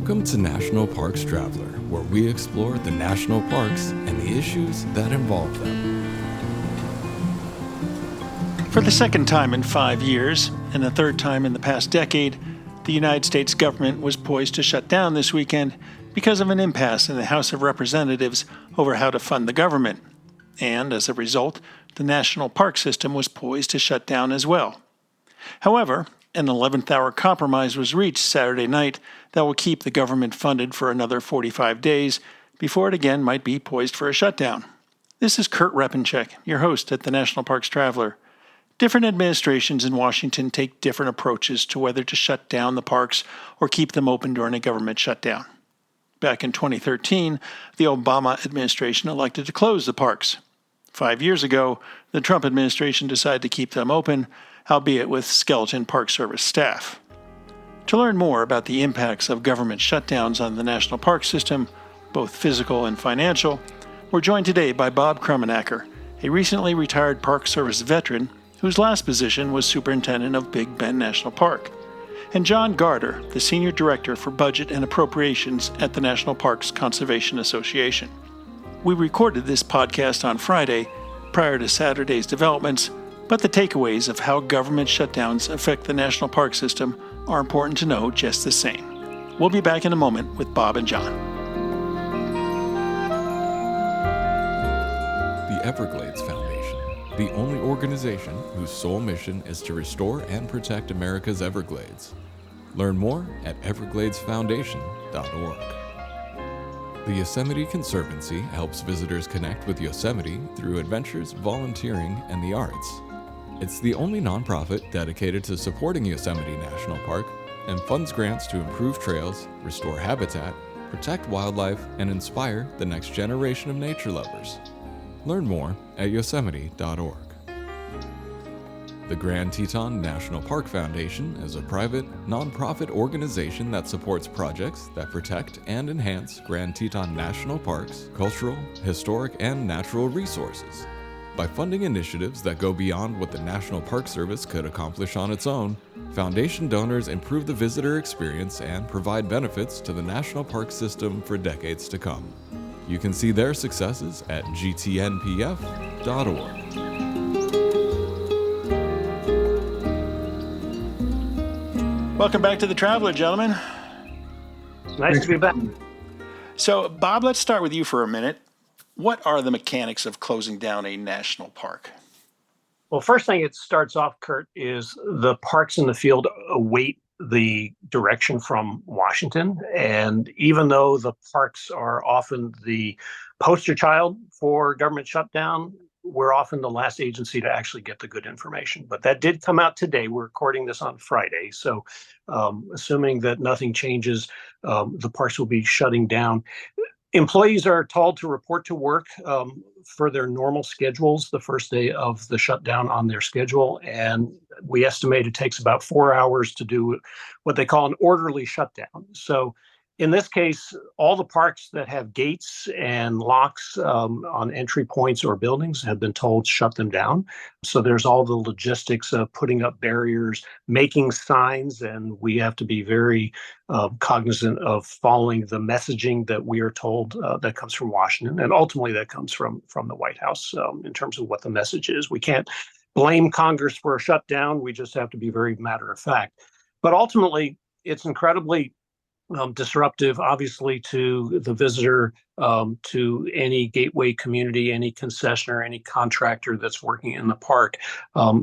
Welcome to National Parks Traveler, where we explore the national parks and the issues that involve them. For the second time in 5 years, and the third time in the past decade, the United States government was poised to shut down this weekend because of an impasse in the House of Representatives over how to fund the government. And as a result, the national park system was poised to shut down as well. However, an 11th hour compromise was reached Saturday night that will keep the government funded for another 45 days before it again might be poised for a shutdown. This is Kurt Repenchek, your host at the National Parks Traveler. Different administrations in Washington take different approaches to whether to shut down the parks or keep them open during a government shutdown. Back in 2013, the Obama administration elected to close the parks. 5 years ago, the Trump administration decided to keep them open, albeit with skeleton Park Service staff. To learn more about the impacts of government shutdowns on the national park system, both physical and financial, we're joined today by Bob Krumenaker, a recently retired Park Service veteran whose last position was superintendent of Big Bend National Park, and John Garder, the senior director for budget and appropriations at the National Parks Conservation Association. We recorded this podcast on Friday, prior to Saturday's developments, but the takeaways of how government shutdowns affect the national park system are important to know just the same. We'll be back in a moment with Bob and John. The Everglades Foundation, the only organization whose sole mission is to restore and protect America's Everglades. Learn more at evergladesfoundation.org. The Yosemite Conservancy helps visitors connect with Yosemite through adventures, volunteering, and the arts. It's the only nonprofit dedicated to supporting Yosemite National Park and funds grants to improve trails, restore habitat, protect wildlife, and inspire the next generation of nature lovers. Learn more at yosemite.org. The Grand Teton National Park Foundation is a private, nonprofit organization that supports projects that protect and enhance Grand Teton National Park's cultural, historic, and natural resources. By funding initiatives that go beyond what the National Park Service could accomplish on its own, Foundation donors improve the visitor experience and provide benefits to the national park system for decades to come. You can see their successes at gtnpf.org. Welcome back to The Traveler, gentlemen. It's nice to be back. So, Bob, let's start with you for a minute. What are the mechanics of closing down a national park? Well, first thing it starts off, Kurt, is the parks in the field await the direction from Washington. And even though the parks are often the poster child for government shutdown, we're often the last agency to actually get the good information. But that did come out today. We're recording this on Friday. So assuming that nothing changes, the parks will be shutting down. Employees are told to report to work for their normal schedules the first day of the shutdown on their schedule. And we estimate it takes about 4 hours to do what they call an orderly shutdown. So in this case, all the parks that have gates and locks on entry points or buildings have been told to shut them down. So there's all the logistics of putting up barriers, making signs, and we have to be very cognizant of following the messaging that we are told that comes from Washington, and ultimately that comes from the White House in terms of what the message is. We can't blame Congress for a shutdown. We just have to be very matter of fact. But ultimately, it's incredibly disruptive, obviously, to the visitor, to any gateway community, any concessionaire, any contractor that's working in the park.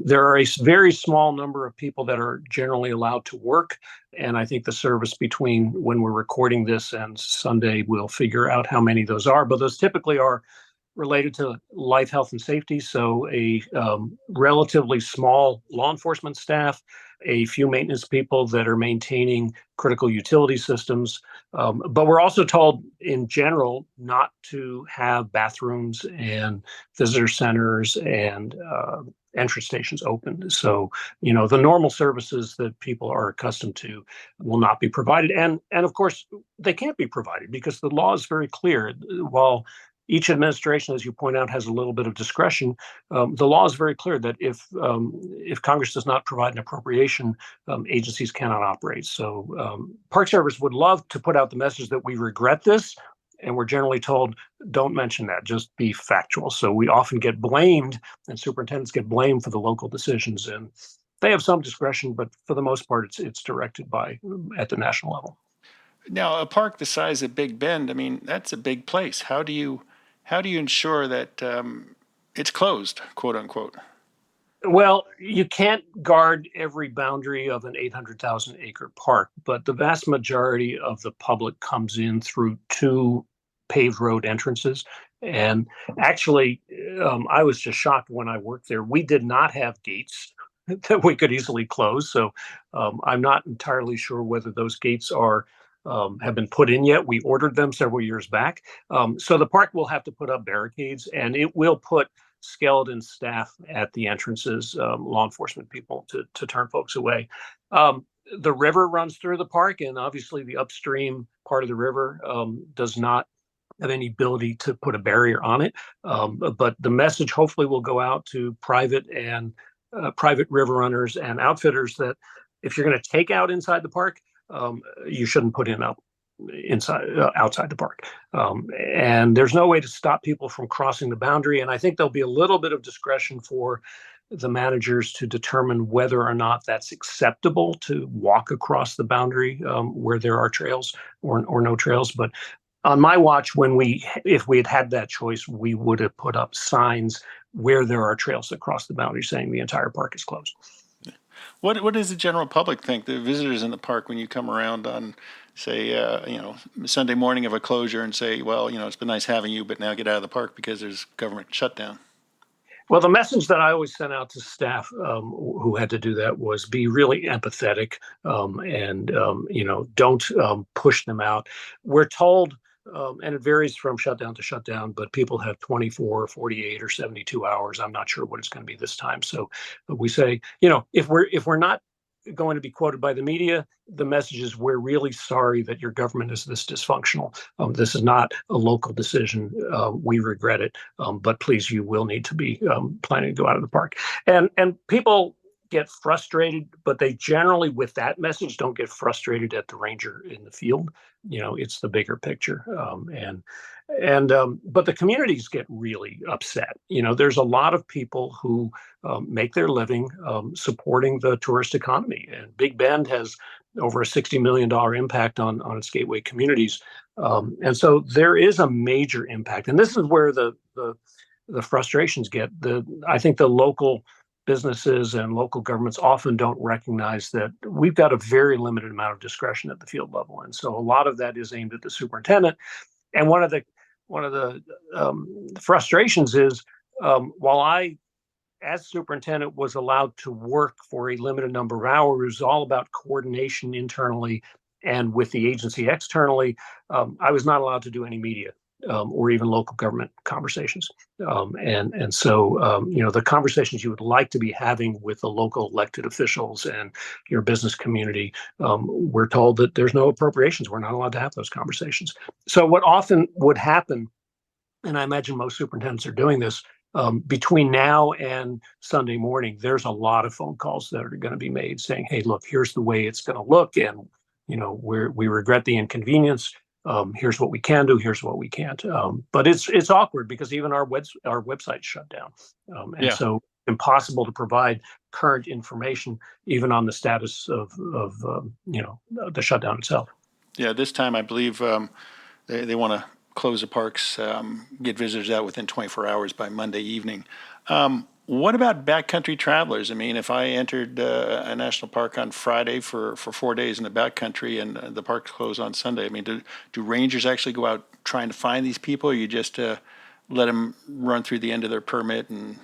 There are a very small number of people that are generally allowed to work. And I think the service between when we're recording this and Sunday, we'll figure out how many those are. But those typically are related to life, health, and safety. So a relatively small law enforcement staff, a few maintenance people that are maintaining critical utility systems. But we're also told in general not to have bathrooms and visitor centers and entrance stations open. So, the normal services that people are accustomed to will not be provided. And of course, they can't be provided because the law is very clear. While each administration, as you point out, has a little bit of discretion. The law is very clear that if Congress does not provide an appropriation, agencies cannot operate. So Park Service would love to put out the message that we regret this, and we're generally told, don't mention that, just be factual. So we often get blamed, and superintendents get blamed for the local decisions, and they have some discretion, but for the most part, it's directed by at the national level. Now, a park the size of Big Bend, I mean, that's a big place. How do you ensure that it's closed, quote unquote? Well, you can't guard every boundary of an 800,000 acre park, but the vast majority of the public comes in through two paved road entrances. And actually, I was just shocked when I worked there. We did not have gates that we could easily close. So I'm not entirely sure whether those gates have been put in yet. We ordered them several years back. So the park will have to put up barricades, and it will put skeleton staff at the entrances, law enforcement people to turn folks away. The river runs through the park, and obviously the upstream part of the river does not have any ability to put a barrier on it. But the message hopefully will go out to private river runners and outfitters that if you're going to take out inside the park, you shouldn't put in up outside the park. And there's no way to stop people from crossing the boundary. And I think there'll be a little bit of discretion for the managers to determine whether or not that's acceptable to walk across the boundary where there are trails or no trails. But on my watch, if we had had that choice, we would have put up signs where there are trails that cross the boundary saying the entire park is closed. What does the general public think, the visitors in the park, when you come around on, say, Sunday morning of a closure and say, well, it's been nice having you, but now get out of the park because there's government shutdown? Well, the message that I always sent out to staff who had to do that was be really empathetic and don't push them out. We're told, and it varies from shutdown to shutdown, but people have 24, 48, or 72 hours. I'm not sure what it's going to be this time. So we say, if we're not going to be quoted by the media, the message is we're really sorry that your government is this dysfunctional. This is not a local decision. We regret it, but please, you will need to be planning to go out of the park. And people get frustrated, but they generally, with that message, don't get frustrated at the ranger in the field. It's the bigger picture. But the communities get really upset. There's a lot of people who make their living supporting the tourist economy, and Big Bend has over a $60 million impact on its gateway communities. And so there is a major impact. And this is where the frustrations get. I think the local businesses and local governments often don't recognize that we've got a very limited amount of discretion at the field level. And so a lot of that is aimed at the superintendent. And one of the frustrations is while I, as superintendent, was allowed to work for a limited number of hours, it was all about coordination internally and with the agency externally. I was not allowed to do any media or even local government conversations. And so the conversations you would like to be having with the local elected officials and your business community, we're told that there's no appropriations. We're not allowed to have those conversations. So what often would happen, and I imagine most superintendents are doing this, between now and Sunday morning, there's a lot of phone calls that are going to be made saying, hey, look, here's the way it's going to look. And, we regret the inconvenience. Here's what we can do. Here's what we can't. But it's awkward because even our website shut down. So impossible to provide current information, even on the status of the shutdown itself. Yeah, this time I believe they want to close the parks, get visitors out within 24 hours by Monday evening. What about backcountry travelers? I mean, if I entered a national park on Friday for 4 days in the backcountry and the park's closed on Sunday, I mean, do rangers actually go out trying to find these people, or you just let them run through the end of their permit and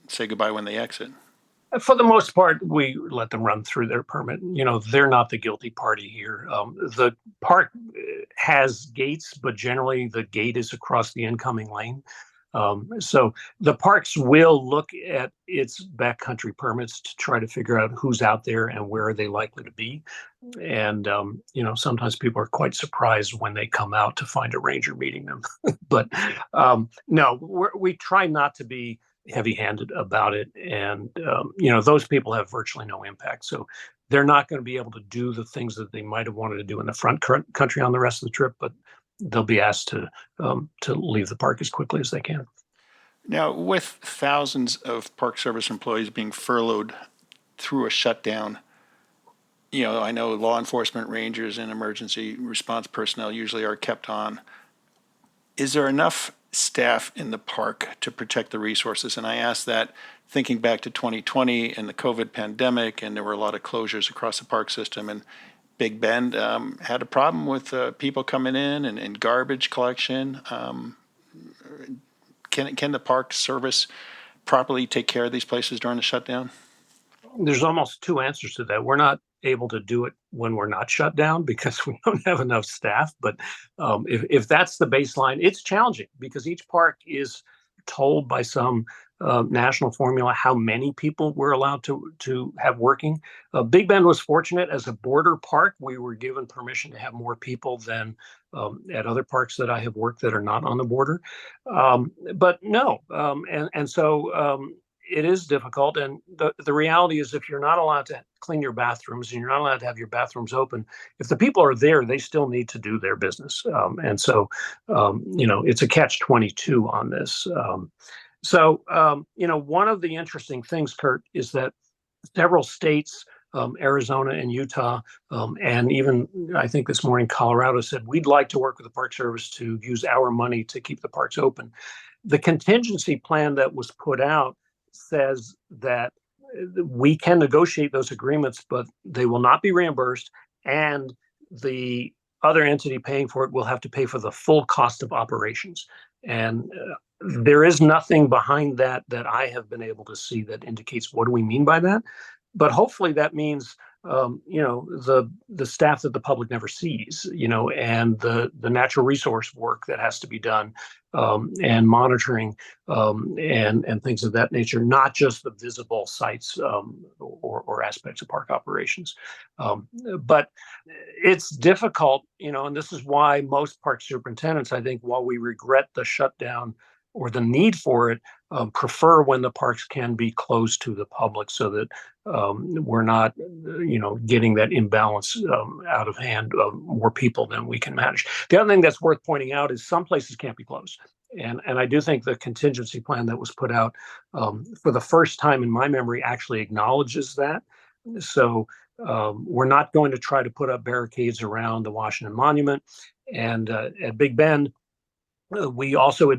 say goodbye when they exit? For the most part, we let them run through their permit. They're not the guilty party here. The park has gates, but generally the gate is across the incoming lane. So the parks will look at its backcountry permits to try to figure out who's out there and where are they likely to be. And, sometimes people are quite surprised when they come out to find a ranger meeting them. But no, we try not to be heavy-handed about it. And, those people have virtually no impact. So they're not going to be able to do the things that they might have wanted to do in the front country on the rest of the trip, but they'll be asked to leave the park as quickly as they can. Now, with thousands of Park Service employees being furloughed through a shutdown, I know law enforcement, rangers, and emergency response personnel usually are kept on. Is there enough staff in the park to protect the resources? And I ask that thinking back to 2020 and the COVID pandemic, and there were a lot of closures across the park system, and Big Bend had a problem with people coming in and garbage collection. Can the Park Service properly take care of these places during the shutdown? There's almost two answers to that. We're not able to do it when we're not shut down because we don't have enough staff. But if that's the baseline, it's challenging because each park is told by some national formula how many people we're allowed to have working. Big Bend was fortunate as a border park. We were given permission to have more people than at other parks that I have worked that are not on the border. But no, so it is difficult. And the reality is if you're not allowed to clean your bathrooms and you're not allowed to have your bathrooms open, if the people are there, they still need to do their business. So it's a catch-22 on this. So one of the interesting things, Kurt, is that several states, Arizona and Utah, and even I think this morning Colorado said, we'd like to work with the Park Service to use our money to keep the parks open. The contingency plan that was put out says that we can negotiate those agreements, but they will not be reimbursed, and the other entity paying for it will have to pay for the full cost of operations. And there is nothing behind that I have been able to see that indicates what do we mean by that. But hopefully that means the staff that the public never sees, and the natural resource work that has to be done, and monitoring, and things of that nature, not just the visible sites or aspects of park operations. But it's difficult, and this is why most park superintendents, I think, while we regret the shutdown or the need for it, prefer when the parks can be closed to the public so that we're not, getting that imbalance out of hand of more people than we can manage. The other thing that's worth pointing out is some places can't be closed. And I do think the contingency plan that was put out for the first time in my memory actually acknowledges that. So we're not going to try to put up barricades around the Washington Monument. And at Big Bend, we also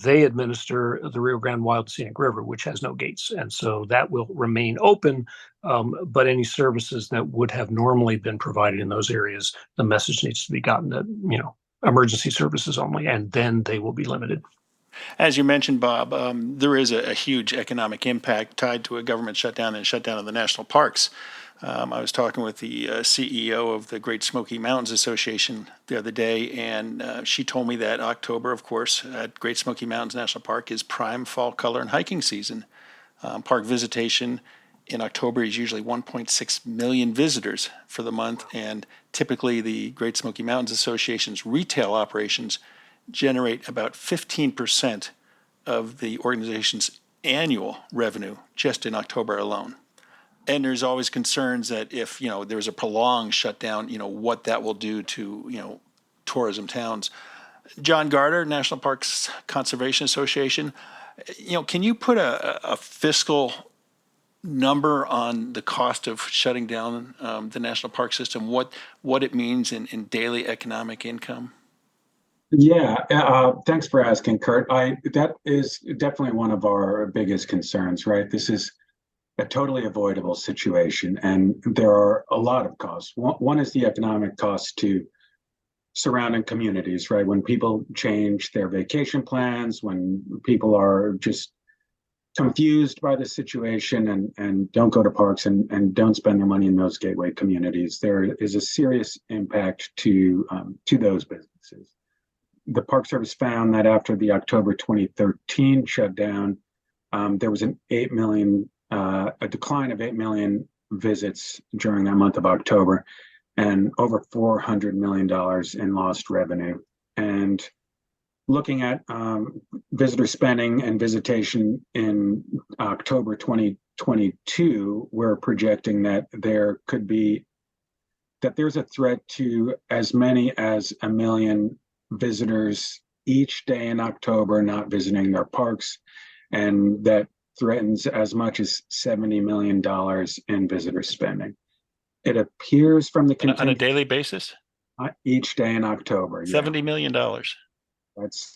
they administer the Rio Grande Wild Scenic River, which has no gates. And so that will remain open, but any services that would have normally been provided in those areas, the message needs to be gotten that, emergency services only, and then they will be limited. As you mentioned, Bob, there is a huge economic impact tied to a government shutdown and shutdown of the national parks. I was talking with the CEO of the Great Smoky Mountains Association the other day, and she told me that October, of course, at Great Smoky Mountains National Park is prime fall color and hiking season. Park visitation in October is usually 1.6 million visitors for the month, and typically the Great Smoky Mountains Association's retail operations generate about 15% of the organization's annual revenue just in October alone. And there's always concerns that if, there's a prolonged shutdown, what that will do to, tourism towns. John Garder, National Parks Conservation Association, can you put a fiscal number on the cost of shutting down the national park system, what it means in daily economic income? Yeah, thanks for asking, Kurt. That is definitely one of our biggest concerns, right? This is a totally avoidable situation, and there are a lot of costs. One is the economic cost to surrounding communities, right? When people change their vacation plans, when people are just confused by the situation and don't go to parks and don't spend their money in those gateway communities, there is a serious impact to those businesses. the Park Service found that after the October 2013 shutdown, there was a decline of 8 million visits during that month of October, and over $400 million in lost revenue. And looking at visitor spending and visitation in October 2022, we're projecting that there's a threat to as many as 1 million visitors each day in October not visiting their parks, and that threatens as much as $70 million in visitor spending. It appears from the on a daily basis, each day in October. $70 million.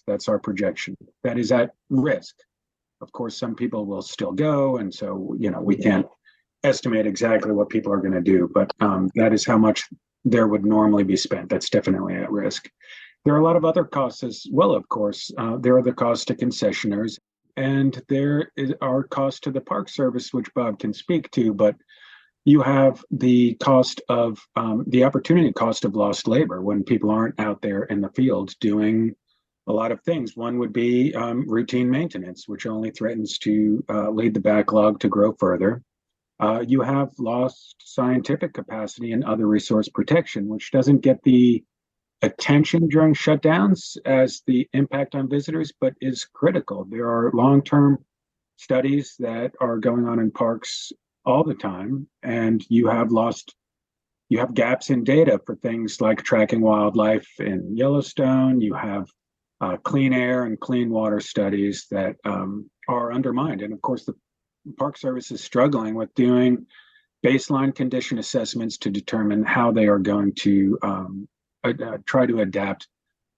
That's our projection. That is at risk. Of course, some people will still go, and so we can't estimate exactly what people are going to do, but that is how much there would normally be spent. That's definitely at risk. There are a lot of other costs as well, of course. There are the costs to concessionaires, and there are costs to the Park Service, which Bob can speak to, but you have the cost of the opportunity cost of lost labor when people aren't out there in the field doing a lot of things. One would be routine maintenance, which only threatens to lead the backlog to grow further. You have lost scientific capacity and other resource protection, which doesn't get the attention during shutdowns as the impact on visitors, but is critical. There are long-term studies that are going on in parks all the time, and you have gaps in data for things like tracking wildlife in Yellowstone. You have clean air and clean water studies that are undermined. And of course, the Park Service is struggling with doing baseline condition assessments to determine how they are going to try to adapt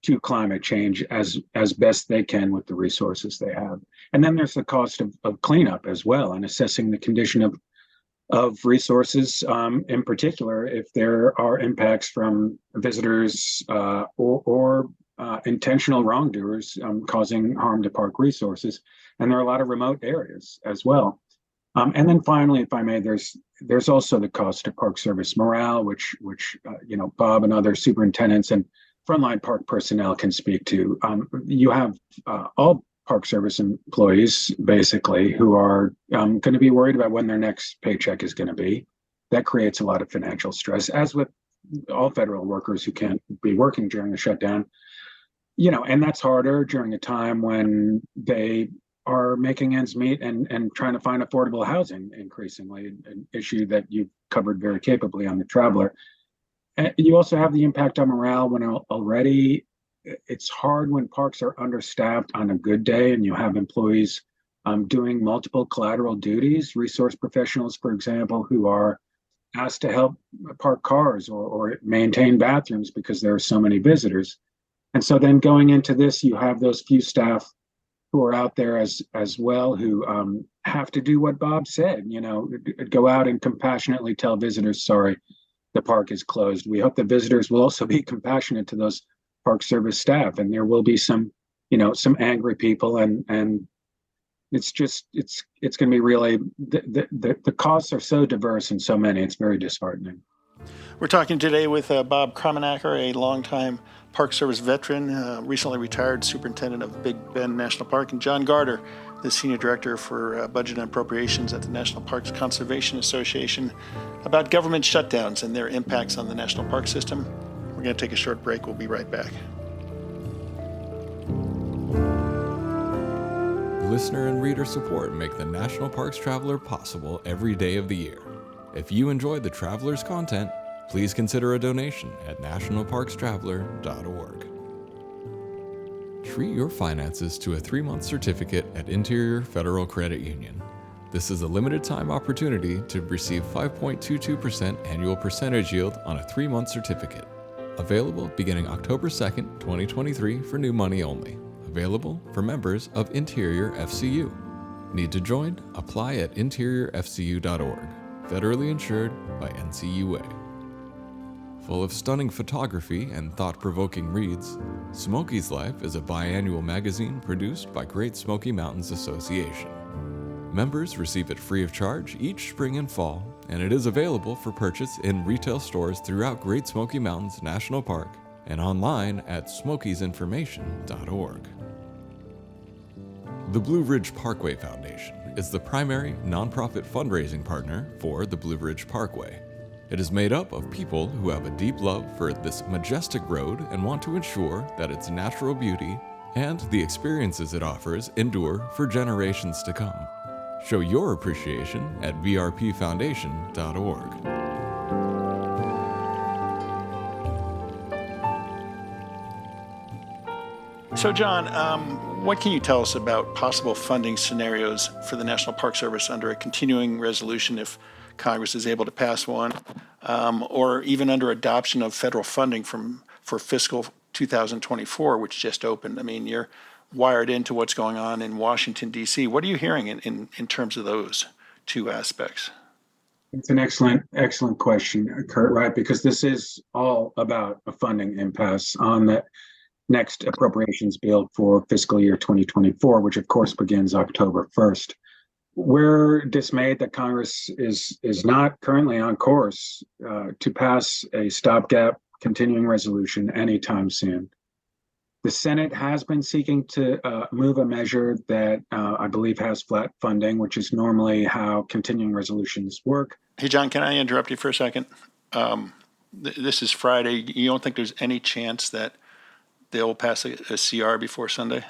to climate change as best they can with the resources they have. And then there's the cost of cleanup as well, and assessing the condition of resources, in particular, if there are impacts from visitors or intentional wrongdoers causing harm to park resources. And there are a lot of remote areas as well. And then finally, if I may, there's also the cost to Park Service morale, which Bob and other superintendents and frontline park personnel can speak to. You have all Park Service employees basically who are going to be worried about when their next paycheck is going to be. That creates a lot of financial stress, as with all federal workers who can't be working during the shutdown. And that's harder during a time when they are making ends meet and trying to find affordable housing, increasingly, an issue that you've covered very capably on The Traveler. And you also have the impact on morale when already it's hard when parks are understaffed on a good day and you have employees doing multiple collateral duties, resource professionals, for example, who are asked to help park cars or maintain bathrooms because there are so many visitors. And so then going into this, you have those few staff who are out there as well who have to do what Bob said, go out and compassionately tell visitors, sorry, the park is closed. We hope the visitors will also be compassionate to those Park Service staff, and there will be some angry people, and it's going to be really, the costs are so diverse and so many, it's very disheartening. We're talking today with Bob Krumenaker, a longtime Park Service veteran, recently retired superintendent of Big Bend National Park, and John Garder, the senior director for budget and appropriations at the National Parks Conservation Association, about government shutdowns and their impacts on the national park system. We're going to take a short break. We'll be right back. Listener and reader support make the National Parks Traveler possible every day of the year. If you enjoy the Traveler's content, please consider a donation at nationalparkstraveler.org. Treat your finances to a 3-month certificate at Interior Federal Credit Union. This is a limited time opportunity to receive 5.22% annual percentage yield on a 3-month certificate. Available beginning October 2nd, 2023 for new money only. Available for members of Interior FCU. Need to join? Apply at interiorfcu.org. Federally insured by NCUA. Full of stunning photography and thought-provoking reads, Smokey's Life is a biannual magazine produced by Great Smoky Mountains Association. Members receive it free of charge each spring and fall, and it is available for purchase in retail stores throughout Great Smoky Mountains National Park and online at smokiesinformation.org. The Blue Ridge Parkway Foundation is the primary nonprofit fundraising partner for the Blue Ridge Parkway. It is made up of people who have a deep love for this majestic road and want to ensure that its natural beauty and the experiences it offers endure for generations to come. Show your appreciation at vrpfoundation.org. So, John, what can you tell us about possible funding scenarios for the National Park Service under a continuing resolution if Congress is able to pass one, or even under adoption of federal funding for fiscal 2024, which just opened? I mean, you're wired into what's going on in Washington, D.C. What are you hearing in terms of those two aspects? It's an excellent question, Kurt, right? Because this is all about a funding impasse on the next appropriations bill for fiscal year 2024, which of course begins October 1st. We're dismayed that Congress is not currently on course to pass a stopgap continuing resolution anytime soon. The Senate has been seeking to move a measure that I believe has flat funding, which is normally how continuing resolutions work. Hey, John, can I interrupt you for a second? This is Friday. You don't think there's any chance that they'll pass a CR before Sunday?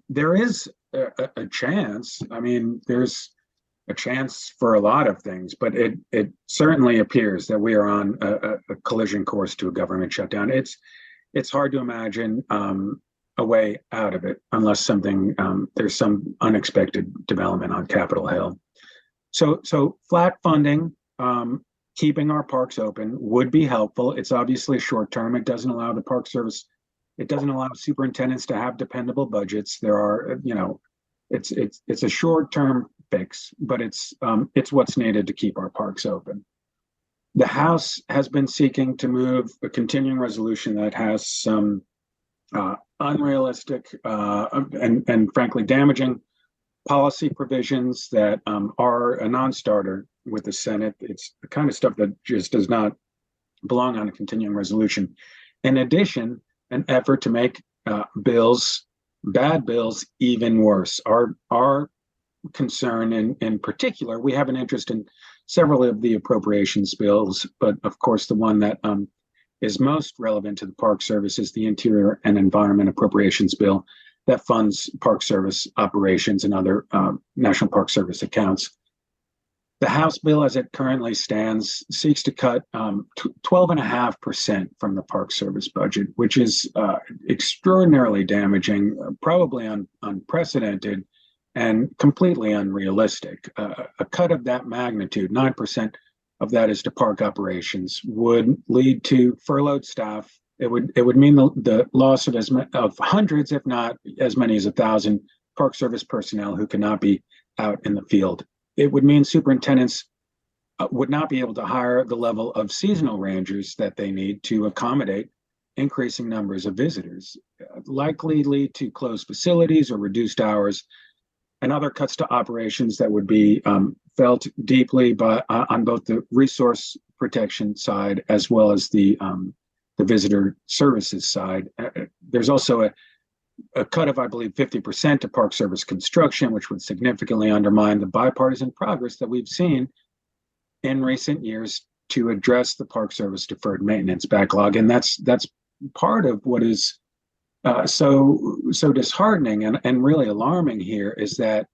There is a chance. I mean, there's a chance for a lot of things, but it certainly appears that we are on a collision course to a government shutdown. It's hard to imagine a way out of it unless there's some unexpected development on Capitol Hill. So flat funding, keeping our parks open would be helpful. It's obviously short term. It doesn't allow the Park Service. It doesn't allow superintendents to have dependable budgets. There are, it's a short term fix, but it's what's needed to keep our parks open. The House has been seeking to move a continuing resolution that has some unrealistic and frankly damaging policy provisions that are a non-starter with the Senate. It's the kind of stuff that just does not belong on a continuing resolution. In addition, an effort to make bad bills, even worse. Our concern in particular, we have an interest in several of the appropriations bills, but of course the one that is most relevant to the Park Service is the Interior and Environment Appropriations Bill that funds Park Service operations and other National Park Service accounts. The House bill, as it currently stands, seeks to cut 12.5% from the Park Service budget, which is extraordinarily damaging, probably unprecedented, and completely unrealistic. A cut of that magnitude, 9% of that is to park operations, would lead to furloughed staff. It would mean the loss of hundreds, if not as many as 1,000 Park Service personnel who cannot be out in the field. It would mean superintendents would not be able to hire the level of seasonal rangers that they need to accommodate increasing numbers of visitors, likely lead to closed facilities or reduced hours, and other cuts to operations that would be felt deeply on both the resource protection side as well as the visitor services side. There's also a cut of, I believe, 50% to Park Service construction, which would significantly undermine the bipartisan progress that we've seen in recent years to address the Park Service deferred maintenance backlog. And that's part of what is so disheartening and really alarming here is that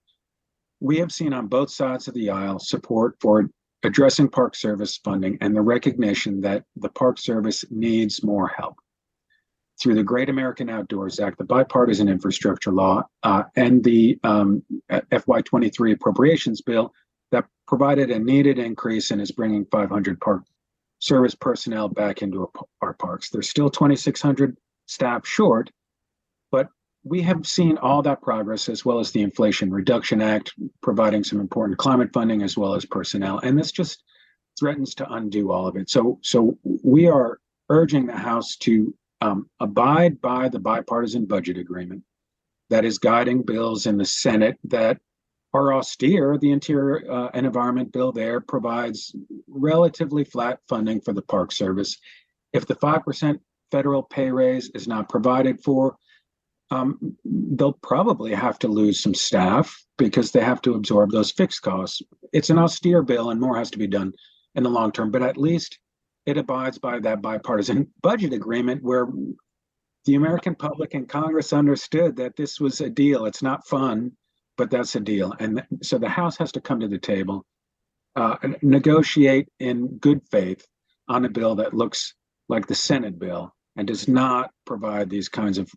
we have seen on both sides of the aisle support for addressing Park Service funding and the recognition that the Park Service needs more help. Through the Great American Outdoors Act, the bipartisan infrastructure law, and the FY23 appropriations bill that provided a needed increase and is bringing 500 Park Service personnel back into our parks. There's still 2,600 staff short, but we have seen all that progress as well as the Inflation Reduction Act providing some important climate funding as well as personnel. And this just threatens to undo all of it. So we are urging the House to abide by the bipartisan budget agreement that is guiding bills in the Senate that are austere. The Interior and Environment bill there provides relatively flat funding for the Park Service. If the 5% federal pay raise is not provided for, they'll probably have to lose some staff because they have to absorb those fixed costs. It's an austere bill and more has to be done in the long term, but at least it abides by that bipartisan budget agreement where the American public and Congress understood that this was a deal. It's not fun, but that's a deal. And so the House has to come to the table, negotiate in good faith on a bill that looks like the Senate bill and does not provide these kinds of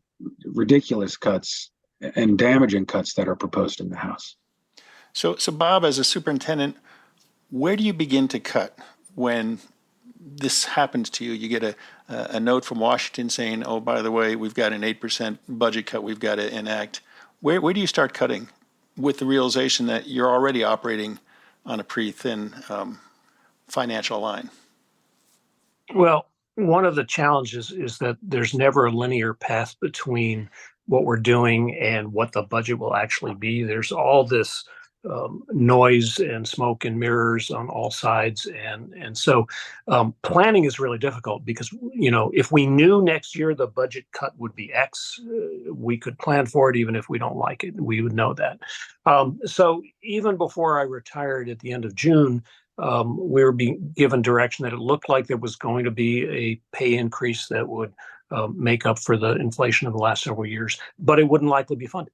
ridiculous cuts and damaging cuts that are proposed in the House. So Bob, as a superintendent, where do you begin to cut when this happens to you? You get a note from Washington saying, oh, by the way, we've got an 8% budget cut we've got to enact. Where do you start cutting with the realization that you're already operating on a pretty thin financial line? Well, one of the challenges is that there's never a linear path between what we're doing and what the budget will actually be. There's all this noise and smoke and mirrors on all sides. And so planning is really difficult because, if we knew next year the budget cut would be X, we could plan for it even if we don't like it. We would know that. So even before I retired at the end of June, we were being given direction that it looked like there was going to be a pay increase that would make up for the inflation of the last several years, but it wouldn't likely be funded.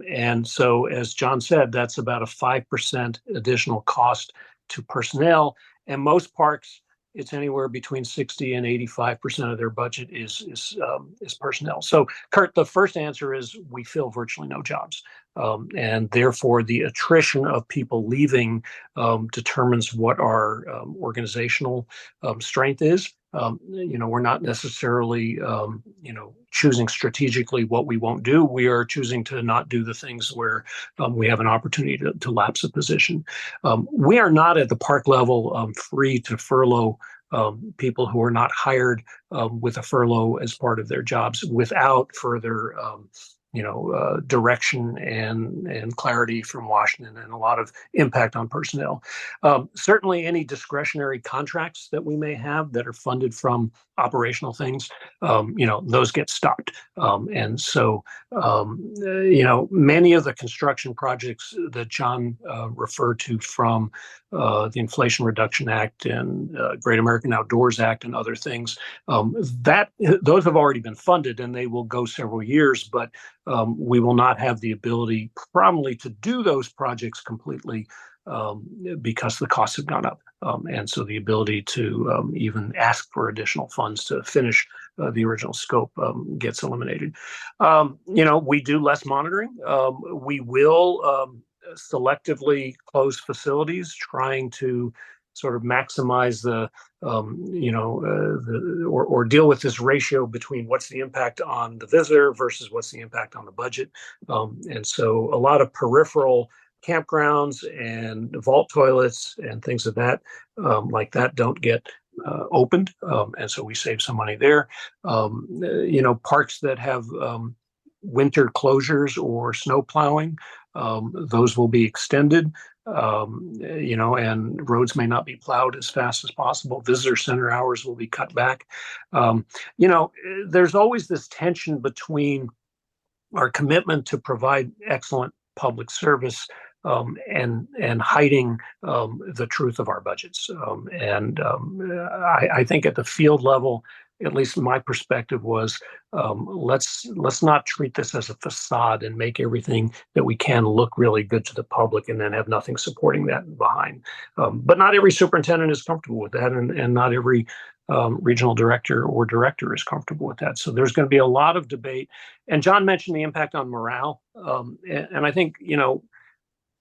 And so, as John said, that's about a 5% additional cost to personnel. And most parks, it's anywhere between 60 and 85% of their budget is personnel. So, Kurt, the first answer is we fill virtually no jobs. And therefore, the attrition of people leaving determines what our organizational strength is. We're not necessarily, choosing strategically what we won't do. We are choosing to not do the things where we have an opportunity to lapse a position. We are not at the park level free to furlough people who are not hired with a furlough as part of their jobs without further direction and clarity from Washington and a lot of impact on personnel. Certainly any discretionary contracts that we may have that are funded from operational things, those get stopped. And so, many of the construction projects that John referred to from the Inflation Reduction Act and Great American Outdoors Act and other things, those have already been funded and they will go several years, but we will not have the ability probably to do those projects completely because the costs have gone up. And so the ability to even ask for additional funds to finish the original scope gets eliminated. We do less monitoring. We will selectively close facilities, trying to sort of maximize or deal with this ratio between what's the impact on the visitor versus what's the impact on the budget. And so a lot of peripheral campgrounds and vault toilets and things of that like that don't get opened. And so we save some money there. Parks that have winter closures or snow plowing, those will be extended. And roads may not be plowed as fast as possible. Visitor center hours will be cut back. There's always this tension between our commitment to provide excellent public service and hiding the truth of our budgets. I think at the field level, at least my perspective was, let's not treat this as a facade and make everything that we can look really good to the public and then have nothing supporting that behind. But not every superintendent is comfortable with that, and not every regional director or director is comfortable with that. So there's going to be a lot of debate. And John mentioned the impact on morale. And I think,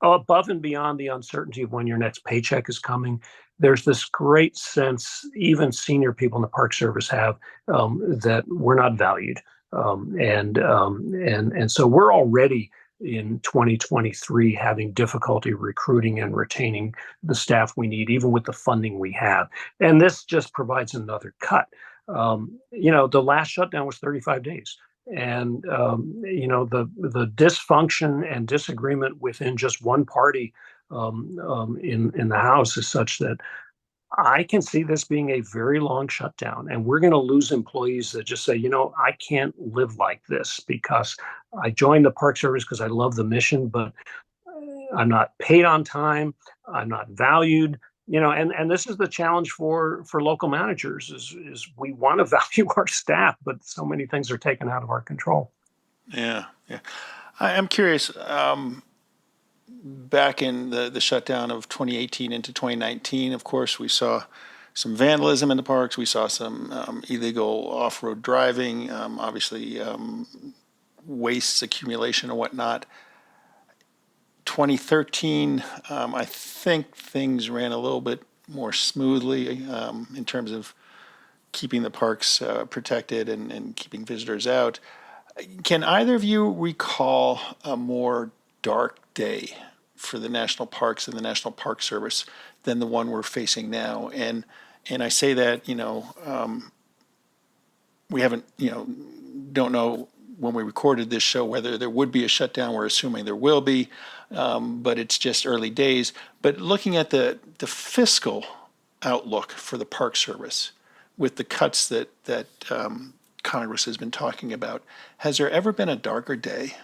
above and beyond the uncertainty of when your next paycheck is coming, there's this great sense, even senior people in the Park Service have, that we're not valued. And so we're already in 2023 having difficulty recruiting and retaining the staff we need, even with the funding we have. And this just provides another cut. The last shutdown was 35 days. And, the dysfunction and disagreement within just one party in the House is such that I can see this being a very long shutdown, and we're going to lose employees that just say, I can't live like this because I joined the Park Service because I love the mission, but I'm not paid on time. I'm not valued. And this is the challenge for local managers is we want to value our staff, but so many things are taken out of our control. Yeah, yeah. I'm curious. Back in the shutdown of 2018 into 2019, of course, we saw some vandalism in the parks. We saw some illegal off-road driving, obviously waste accumulation and whatnot. 2013, I think things ran a little bit more smoothly in terms of keeping the parks protected and keeping visitors out. Can either of you recall a more dark day for the national parks and the National Park Service than the one we're facing now? And I say that, we haven't, don't know when we recorded this show whether there would be a shutdown. We're assuming there will be, but it's just early days. But looking at the fiscal outlook for the Park Service with the cuts that Congress has been talking about, has there ever been a darker day?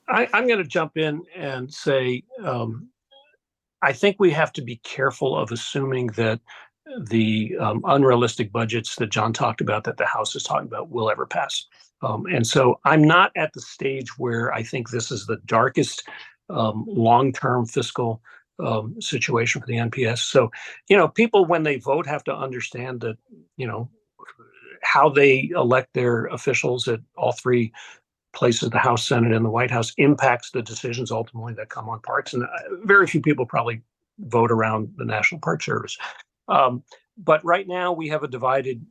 I'm going to jump in and say I think we have to be careful of assuming that the unrealistic budgets that John talked about, that the House is talking about, will ever pass. And so I'm not at the stage where I think this is the darkest long-term fiscal situation for the NPS. So, people when they vote have to understand that, how they elect their officials at all three places, the House, Senate, and the White House, impacts the decisions ultimately that come on parks. And very few people probably vote around the National Park Service. But right now we have a divided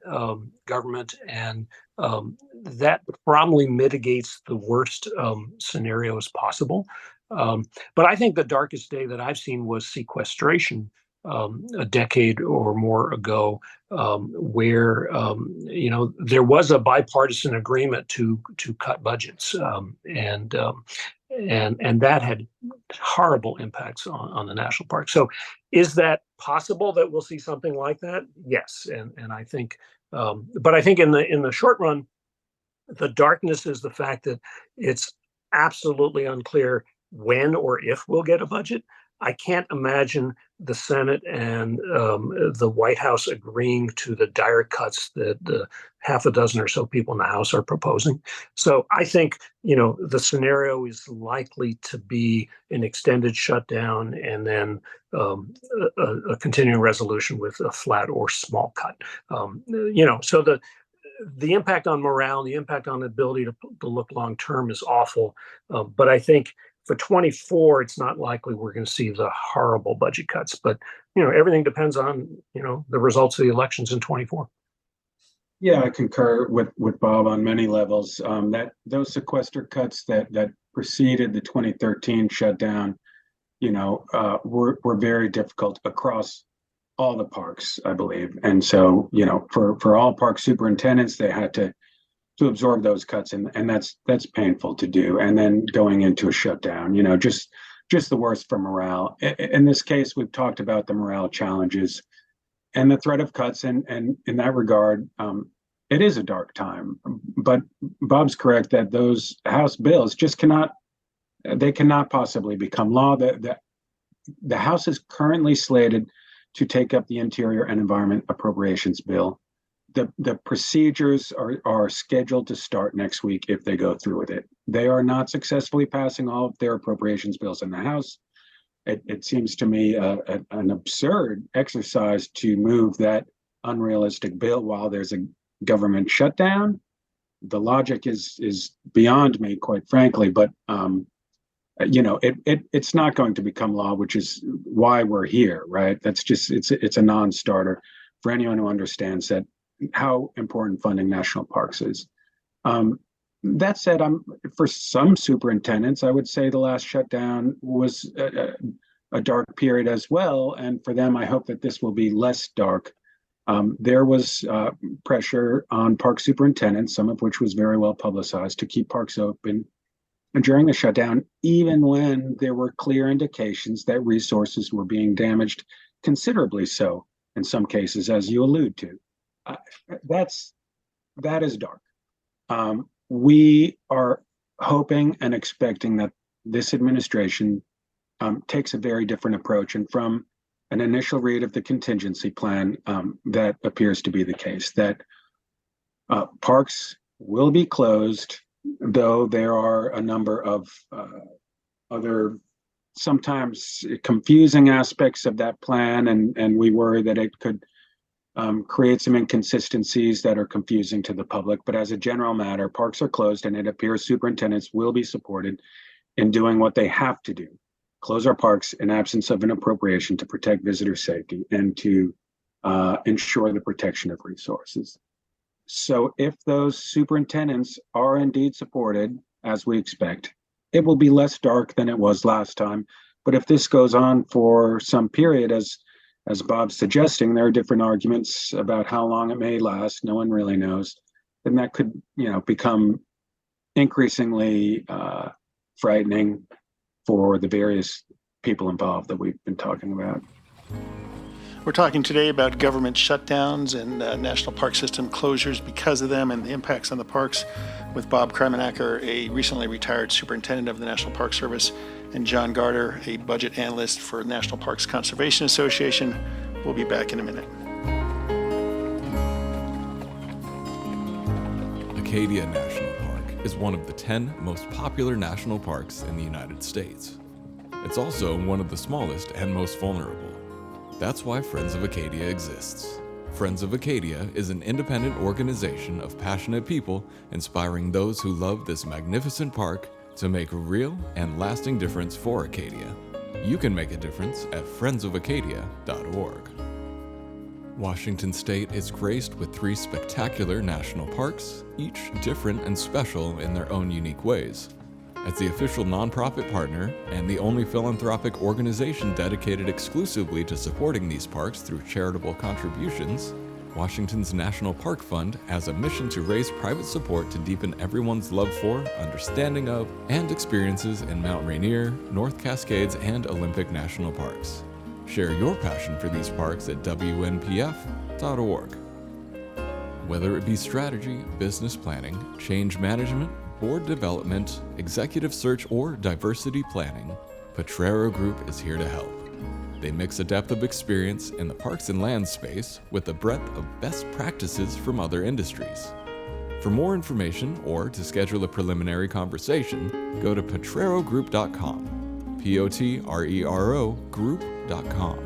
government, and that probably mitigates the worst scenarios possible. But I think the darkest day that I've seen was sequestration a decade or more ago, where there was a bipartisan agreement to cut budgets, and that had horrible impacts on the national park. So, is that possible that we'll see something like that? Yes, and I think, but I think in the short run, the darkness is the fact that it's absolutely unclear when or if we'll get a budget. I can't imagine the Senate and the White House agreeing to the dire cuts that the half a dozen or so people in the House are proposing. So I think, the scenario is likely to be an extended shutdown and then a continuing resolution with a flat or small cut. So the impact on morale, the impact on the ability to look long term is awful. But I think for 24, it's not likely we're going to see the horrible budget cuts. But everything depends on the results of the elections in 24. Yeah, I concur with Bob on many levels. That those sequester cuts that preceded the 2013 shutdown, were very difficult across all the parks, I believe. And so, for all park superintendents, they had to absorb those cuts, and that's painful to do. And then going into a shutdown, just the worst for morale. In this case, we've talked about the morale challenges and the threat of cuts, and in that regard, it is a dark time. But Bob's correct that those House bills just cannot possibly become law. The House is currently slated to take up the Interior and Environment Appropriations Bill. The procedures are scheduled to start next week if they go through with it. They are not successfully passing all of their appropriations bills in the House. It seems to me an absurd exercise to move that unrealistic bill while there's a government shutdown. The logic is beyond me, quite frankly, but it's not going to become law, which is why we're here, right? That's just it's a non-starter for anyone who understands that how important funding national parks is. That said, for some superintendents, I would say the last shutdown was a dark period as well, and for them, I hope that this will be less dark. There was pressure on park superintendents, some of which was very well publicized, to keep parks open during the shutdown, even when there were clear indications that resources were being damaged considerably so in some cases, as you allude to. Uh, that is dark. We are hoping and expecting that this administration takes a very different approach. And from an initial read of the contingency plan, that appears to be the case, that parks will be closed, though there are a number of other sometimes confusing aspects of that plan, and we worry that it could create some inconsistencies that are confusing to the public. But as a general matter, parks are closed, and it appears superintendents will be supported in doing what they have to do: close our parks in absence of an appropriation to protect visitor safety and to ensure the protection of resources. So if those superintendents are indeed supported, as we expect, it will be less dark than it was last time. But if this goes on for some period, as Bob's suggesting, there are different arguments about how long it may last. No one really knows. Then that could, become increasingly frightening for the various people involved that we've been talking about. We're talking today about government shutdowns and national park system closures because of them and the impacts on the parks with Bob Krumenaker, a recently retired superintendent of the National Park Service, and John Garder, a budget analyst for National Parks Conservation Association. We'll be back in a minute. Acadia National Park is one of the 10 most popular national parks in the United States. It's also one of the smallest and most vulnerable. That's why Friends of Acadia exists. Friends of Acadia is an independent organization of passionate people inspiring those who love this magnificent park to make a real and lasting difference for Acadia. You can make a difference at friendsofacadia.org. Washington State is graced with 3 spectacular national parks, each different and special in their own unique ways. As the official nonprofit partner and the only philanthropic organization dedicated exclusively to supporting these parks through charitable contributions, Washington's National Park Fund has a mission to raise private support to deepen everyone's love for, understanding of, and experiences in Mount Rainier, North Cascades, and Olympic National Parks. Share your passion for these parks at WNPF.org. Whether it be strategy, business planning, change management, board development, executive search, or diversity planning, Potrero Group is here to help. They mix a depth of experience in the parks and land space with a breadth of best practices from other industries. For more information or to schedule a preliminary conversation, go to potrerogroup.com, P-O-T-R-E-R-O group.com.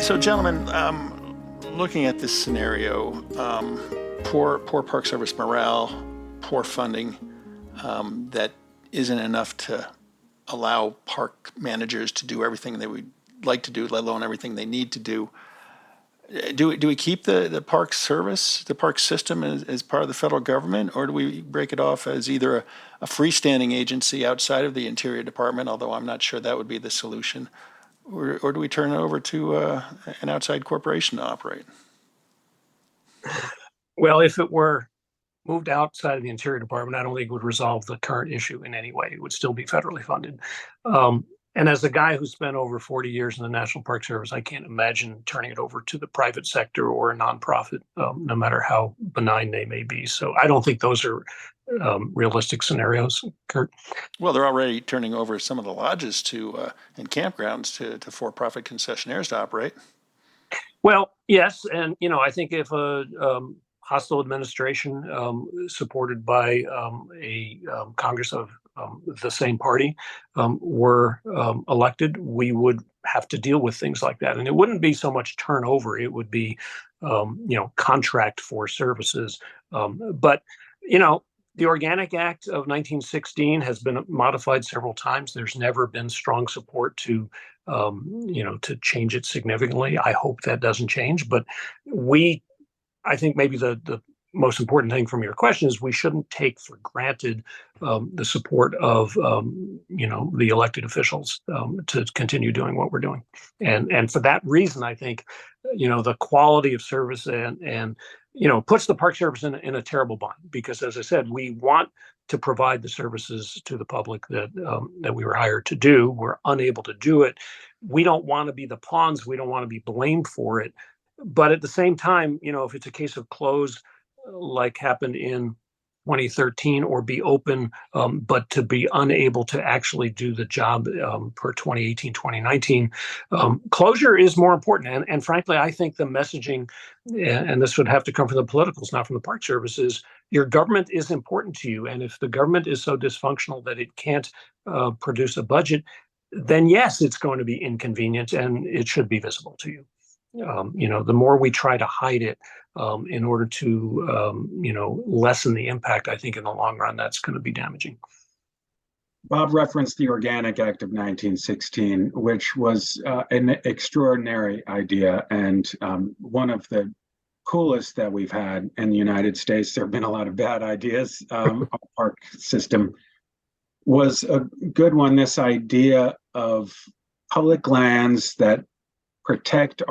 So, gentlemen, looking at this scenario, poor Park Service morale, poor funding, that isn't enough to allow park managers to do everything they would like to do, let alone everything they need to do. Do we keep the park service, the park system as part of the federal government, or do we break it off as either a freestanding agency outside of the Interior Department, although I'm not sure that would be the solution, or do we turn it over to an outside corporation to operate? Well, if it were moved outside of the Interior Department, I don't think it would resolve the current issue in any way. It would still be federally funded. And as a guy who spent over 40 years in the National Park Service, I can't imagine turning it over to the private sector or a nonprofit, no matter how benign they may be. So I don't think those are realistic scenarios, Kurt. Well, they're already turning over some of the lodges and campgrounds to for-profit concessionaires to operate. Well, yes, and I think if a hostile administration supported by a Congress of the same party were elected, we would have to deal with things like that. And it wouldn't be so much turnover; it would be, contract for services. But the Organic Act of 1916 has been modified several times. There's never been strong support to change it significantly. I hope that doesn't change. But I think maybe the most important thing from your question is we shouldn't take for granted the support of the elected officials to continue doing what we're doing, and for that reason, I think the quality of service and puts the Park Service in a terrible bind, because, as I said, we want to provide the services to the public that we were hired to do. We're unable to do it. We don't want to be the pawns. We don't want to be blamed for it. But at the same time, if it's a case of close, like happened in 2013, or be open, but to be unable to actually do the job per 2018, 2019. Closure is more important. And frankly, I think the messaging, and this would have to come from the politicals, not from the Park Service, is your government is important to you. And if the government is so dysfunctional that it can't produce a budget, then yes, it's going to be inconvenient and it should be visible to you. The more we try to hide it in order to, lessen the impact, I think in the long run, that's going to be damaging. Bob referenced the Organic Act of 1916, which was an extraordinary idea and one of the coolest that we've had in the United States. There have been a lot of bad ideas. Our park system was a good one. This idea of public lands that protect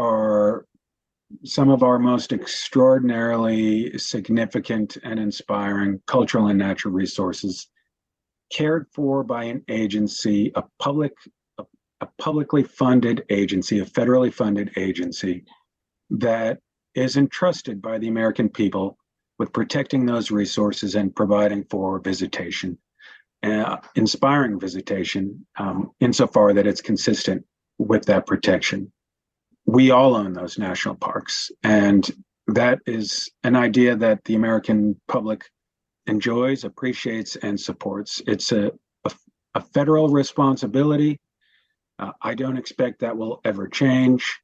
some of our most extraordinarily significant and inspiring cultural and natural resources, cared for by an agency, a publicly funded agency, a federally funded agency that is entrusted by the American people with protecting those resources and providing for visitation, inspiring visitation, insofar that it's consistent with that protection. We all own those national parks, and that is an idea that the American public enjoys, appreciates, and supports. It's a federal responsibility. I don't expect that will ever change.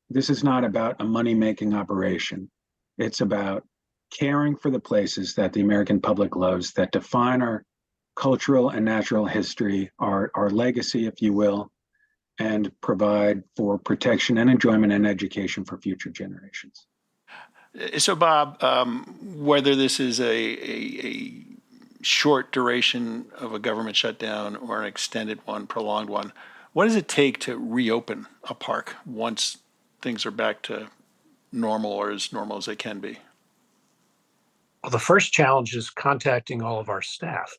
This is not about a money-making operation. It's about caring for the places that the American public loves, that define our cultural and natural history, our legacy, if you will, and provide for protection and enjoyment and education for future generations. So, Bob, whether this is a short duration of a government shutdown or an extended one, prolonged one, what does it take to reopen a park once things are back to normal or as normal as they can be? Well, the first challenge is contacting all of our staff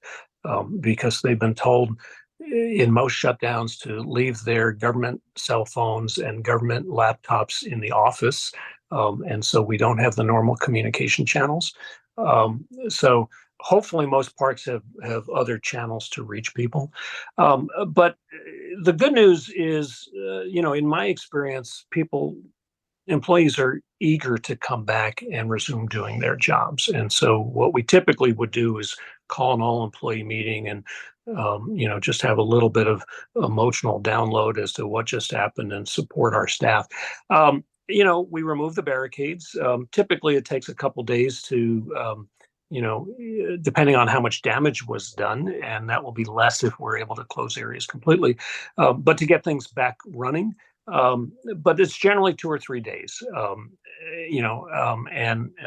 because they've been told in most shutdowns to leave their government cell phones and government laptops in the office. And so we don't have the normal communication channels. So hopefully most parks have other channels to reach people. But the good news is, in my experience, employees are eager to come back and resume doing their jobs. And so what we typically would do is call an all-employee meeting and just have a little bit of emotional download as to what just happened and support our staff. We remove the barricades. Typically, it takes a couple days to, depending on how much damage was done, and that will be less if we're able to close areas completely, but to get things back running. But it's generally 2 or 3 days, and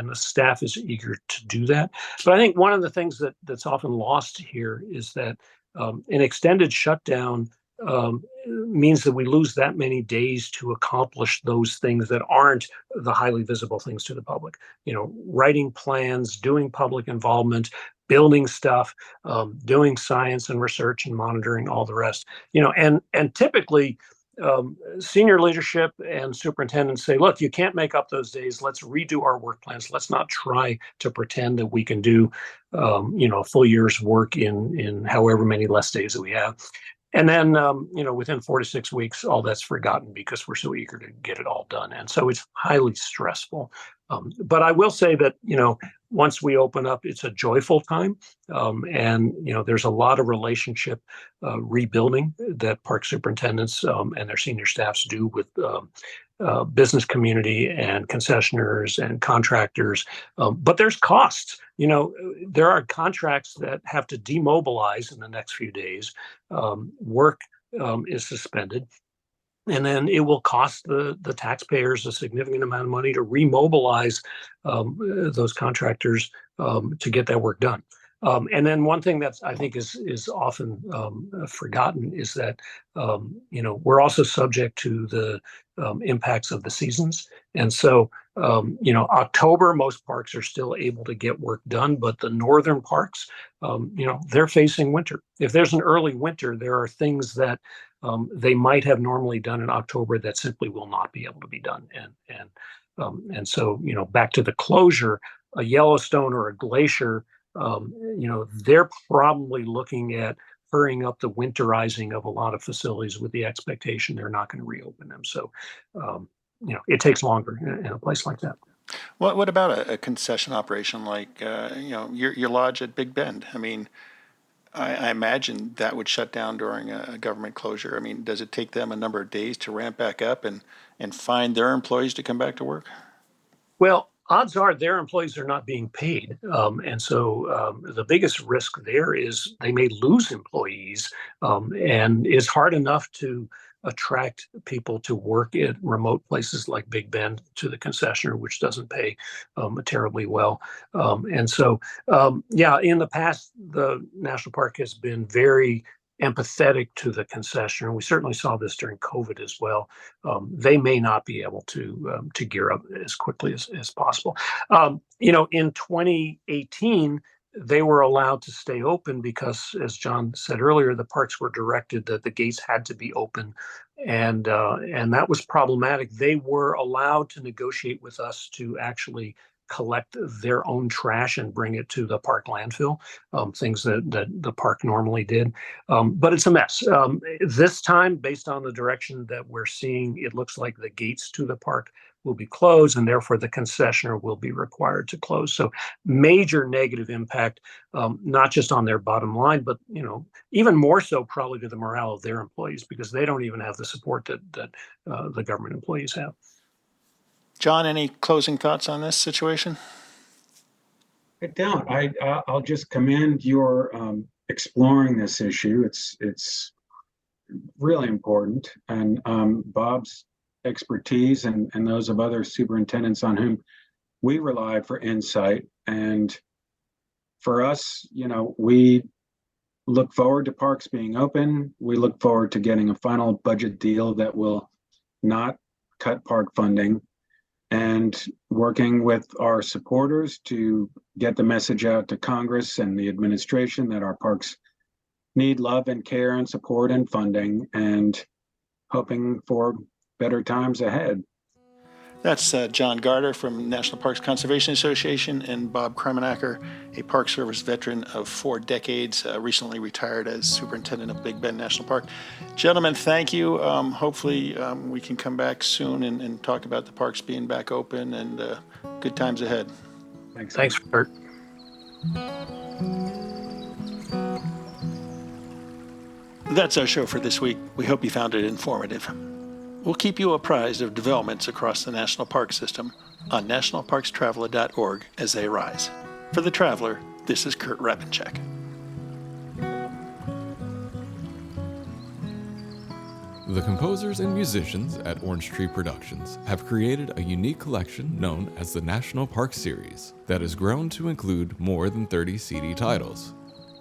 the staff is eager to do that. But I think one of the things that's often lost here is that an extended shutdown means that we lose that many days to accomplish those things that aren't the highly visible things to the public. Writing plans, doing public involvement, building stuff, doing science and research and monitoring, all the rest. And typically, senior leadership and superintendents say, look, you can't make up those days. Let's redo our work plans. Let's not try to pretend that we can do, a full year's work in however many less days that we have. And then, within 4 to 6 weeks, all that's forgotten because we're so eager to get it all done. And so it's highly stressful. But I will say that, once we open up, it's a joyful time. And there's a lot of relationship rebuilding that park superintendents and their senior staffs do with business community and concessioners and contractors. But there's costs. There are contracts that have to demobilize in the next few days. Work is suspended. And then it will cost the taxpayers a significant amount of money to remobilize those contractors to get that work done. And then one thing that I think is often forgotten is that we're also subject to the impacts of the seasons, and so October most parks are still able to get work done, but the northern parks, they're facing winter. If there's an early winter, there are things that they might have normally done in October that simply will not be able to be done, and so back to the closure, a Yellowstone or a Glacier. They're probably looking at hurrying up the winterizing of a lot of facilities with the expectation they're not going to reopen them. So, it takes longer in a place like that. What about a concession operation like your lodge at Big Bend? I mean, I imagine that would shut down during a government closure. I mean, does it take them a number of days to ramp back up and find their employees to come back to work? Well, odds are their employees are not being paid. And so the biggest risk there is they may lose employees. And it's hard enough to attract people to work at remote places like Big Bend to the concessionaire, which doesn't pay terribly well. And so, in the past, the national park has been very empathetic to the concessionaire. We certainly saw this during COVID as well. They may not be able to gear up as quickly as possible. In 2018, they were allowed to stay open because, as John said earlier, the parks were directed that the gates had to be open, and that was problematic. They were allowed to negotiate with us to actually collect their own trash and bring it to the park landfill, things that the park normally did. But it's a mess. This time, based on the direction that we're seeing, it looks like the gates to the park will be closed, and therefore the concessionaire will be required to close. So major negative impact, not just on their bottom line, but even more so probably to the morale of their employees, because they don't even have the support that the government employees have. John, any closing thoughts on this situation? I don't. I'll just commend your exploring this issue. It's really important, and Bob's expertise and those of other superintendents on whom we relied for insight. And for us, we look forward to parks being open. We look forward to getting a final budget deal that will not cut park funding, and working with our supporters to get the message out to Congress and the administration that our parks need love and care and support and funding, and hoping for better times ahead. That's John Garder from National Parks Conservation Association, and Bob Krumenaker, a Park Service veteran of 4 decades, recently retired as superintendent of Big Bend National Park. Gentlemen, thank you. Hopefully we can come back soon and talk about the parks being back open, and good times ahead. Thanks, Kurt. That's our show for this week. We hope you found it informative. We'll keep you apprised of developments across the National Park System on nationalparkstraveler.org as they arise. For The Traveler, this is Kurt Rebenchek. The composers and musicians at Orange Tree Productions have created a unique collection known as the National Park Series that has grown to include more than 30 CD titles.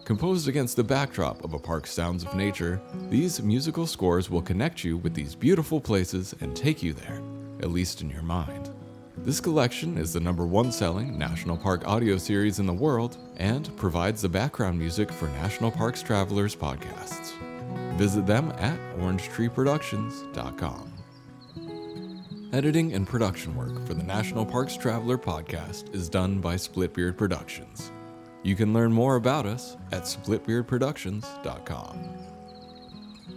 Composed against the backdrop of a park's sounds of nature, these musical scores will connect you with these beautiful places and take you there, at least in your mind. This collection is the #1 selling National Park audio series in the world and provides the background music for National Parks Travelers podcasts. Visit them at orangetreeproductions.com. Editing and production work for the National Parks Traveler podcast is done by Splitbeard Productions. You can learn more about us at splitbeardproductions.com.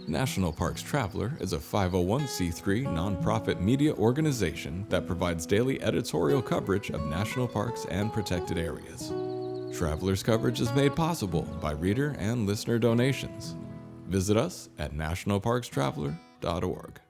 National Parks Traveler is a 501c3 nonprofit media organization that provides daily editorial coverage of national parks and protected areas. Traveler's coverage is made possible by reader and listener donations. Visit us at nationalparkstraveler.org.